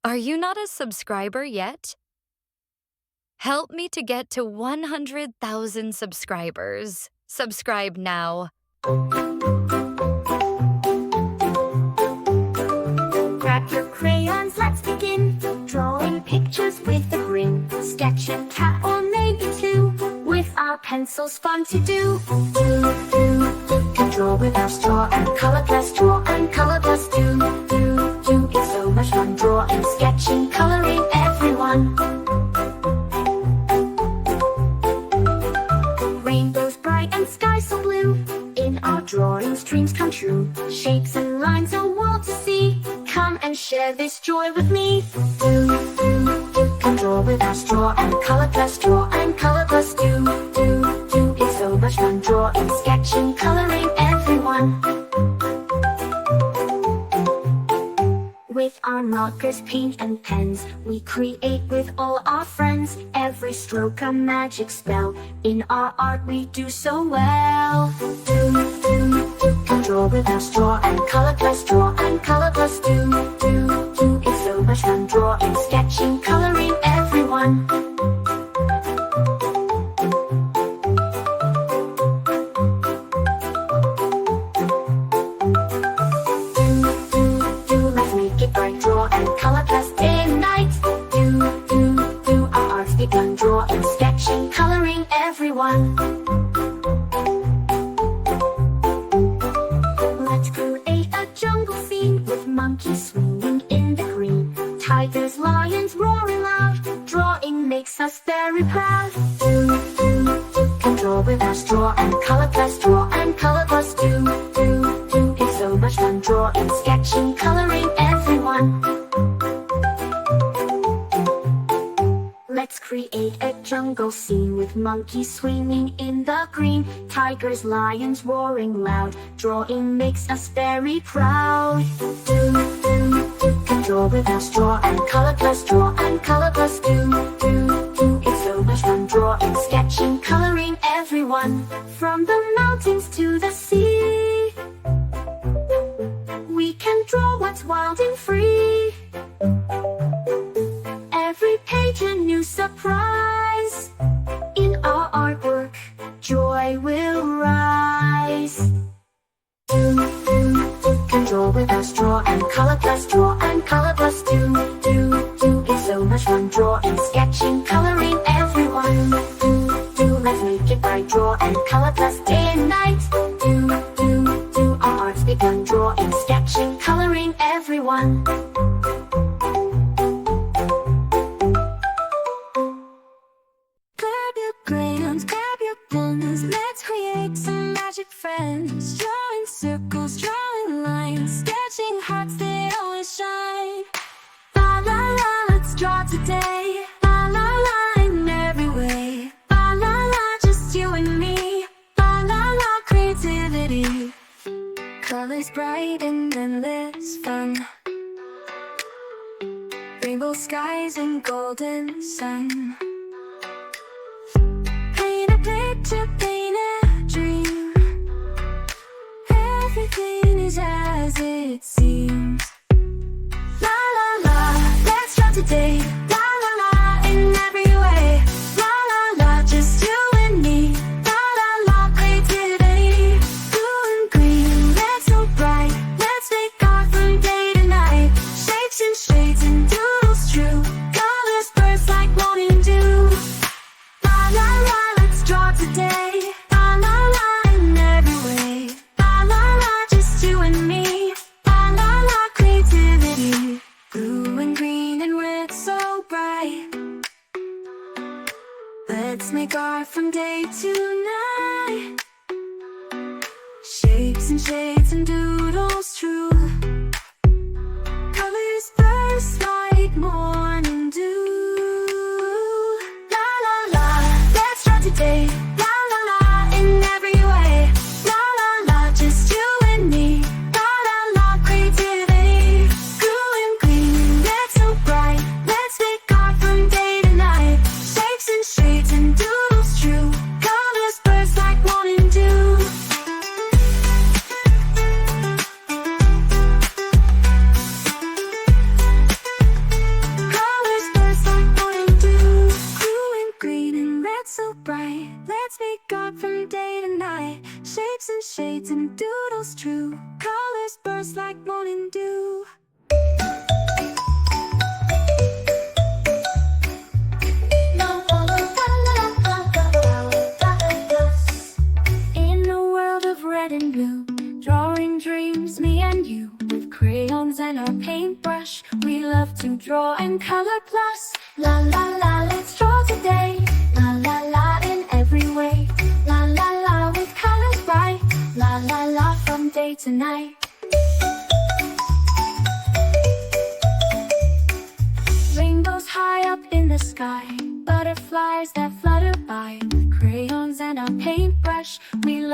Are you not a subscriber yet? Help me to get to 100,000 subscribers. Subscribe now. Grab your crayons, let's begin. Drawing pictures with a grin. Sketch a cat or maybe two. With our pencils, fun to do. Can draw with our straw and color plus draw and color plus do. It's so much fun drawing, sketching, coloring, everyone. Rainbows bright and skies so blue. In our drawings, dreams come true. Shapes and lines, a world to see. Come and share this joy with me. Can draw with our straw and color plus draw and color plus do. It's so much fun drawing, sketching, coloring, everyone. With our markers, paint and pens, we create with all our friends. Every stroke a magic spell. In our art we do so well. Can draw with our straw and color plus draw and color plus do. It's so much fun drawing, sketching, coloring, everyone. Let's make it bright, draw and color plus day and night. Our art's begun, drawing, sketching, coloring, everyone. Let's create a jungle scene with monkeys swinging in the green. Tigers, lions roaring loud. Drawing makes us very proud. Can draw with our straw and color plus draw and color plus do. It's so much fun drawing, sketching, coloring, everyone. Let's create a jungle scene with monkeys swinging in the green. Tigers, lions roaring loud. Drawing makes us very proud. Can draw with our straw and color plus draw and color plus do. It's so much fun drawing, sketching, coloring, everyone. From the mountains to the sea, we can draw what's wild and free. Every page a new surprise. In our artwork, joy will rise. Can draw with our straw and color plus draw and color plus do. It's so much fun drawing, sketching, coloring, everyone. Let's make it bright, draw and color plus day and night. Our art's begun, drawing, sketching, coloring, everyone. Grab your crayons, grab your pens. Let's create some magic friends. Drawing circles, drawing lines, sketching hearts that always shine. La la la, let's draw today. La la la, in every way. La la la, just you and me. La la la, creativity. Colors bright and endless fun. Rainbow skies and golden sun. Paint a picture, paint a dream. Everything is as it seems. La la la, let's draw today. La la la, in every way. La la la, just you and me. La la la, creativity. Blue and green, let's so bright. Let's make art from day to night. Shapes and shades and doodles true. Colors burst like morning dew. La la la, let's draw today. La la la, in every way. La la la, just you and me. La la la, creativity. Blue and green and red so bright. Let's make art from day to night. Shapes and shades and doodles true. Colors burst like morning dew. La la la, let's draw today. La la la, in every way. La la la, just you and me. La la la, creativity. Blue and green, red so bright. Let's make art from day to night. Shapes and shades and doodles true. Colors burst like morning dew. beads and doodles true. Colors burst like morning dew. In a world of red and blue, drawing dreams, me and you. With crayons and our paintbrush, we love to draw and color plus. La la la, let's draw today. La la la, in every way. La la la, with colors bright. La la la, from day to night. Rainbows high up in the sky, butterflies that flutter by. With crayons and our paintbrush, we love